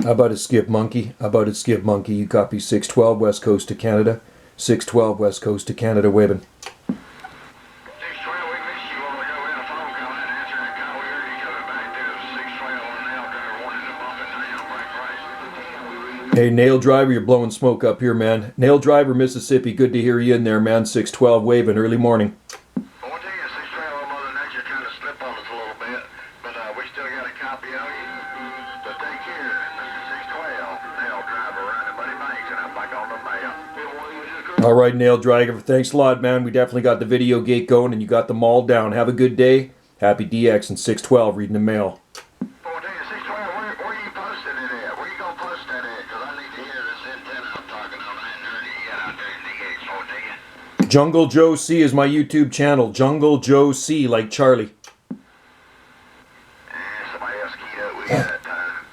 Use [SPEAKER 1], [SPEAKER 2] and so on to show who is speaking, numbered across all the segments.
[SPEAKER 1] How about it, Skip Monkey? How about it, Skip Monkey? You copy 612 West Coast to Canada. 612 West Coast to Canada, Webben.
[SPEAKER 2] 612, we missed you while ago. We had a phone call. I had to answer that call. We heard you coming back to 612 on nail driver wanting to bump it down. Right price.
[SPEAKER 1] Hey, Nail Driver, you're blowing smoke up here, man. Nail Driver, Mississippi, good to hear you in there, man. 612 waving, early morning.
[SPEAKER 2] I want to tell you, 612, Mother Nature kind of slipped on us a little bit, but we still got a copy of you. But take care, Mr. 612, nail driver running Buddy Banks, and I'm back on the mail.
[SPEAKER 1] All right, Nail Driver, thanks a lot, man. We definitely got the video gate going, and you got them all down. Have a good day. Happy DX and 612 reading the mail.
[SPEAKER 2] I want to tell you, 612, where you posting it at? Where you going to post that at? Because I need to hear this antenna I'm talking on. I hadn't heard it yet out there in DX, I want to tell you.
[SPEAKER 1] Jungle Joe C is my YouTube channel. Jungle Joe C, like Charlie.
[SPEAKER 2] Somebody else keyed up with you that time.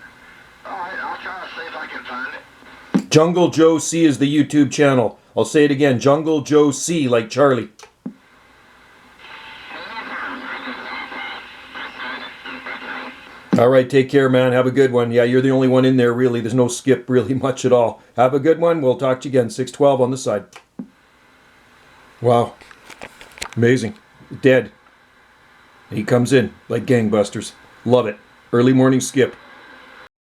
[SPEAKER 2] Alright, I'll try to see if I can find it.
[SPEAKER 1] Jungle Joe C is the YouTube channel. I'll say it again. Jungle Joe C, like Charlie. All right, take care, man. Have a good one. Yeah, you're the only one in there, really. There's no skip really much at all. Have a good one. We'll talk to you again. 612 on the side. Wow. Amazing. Dead. He comes in like gangbusters. Love it. Early morning skip.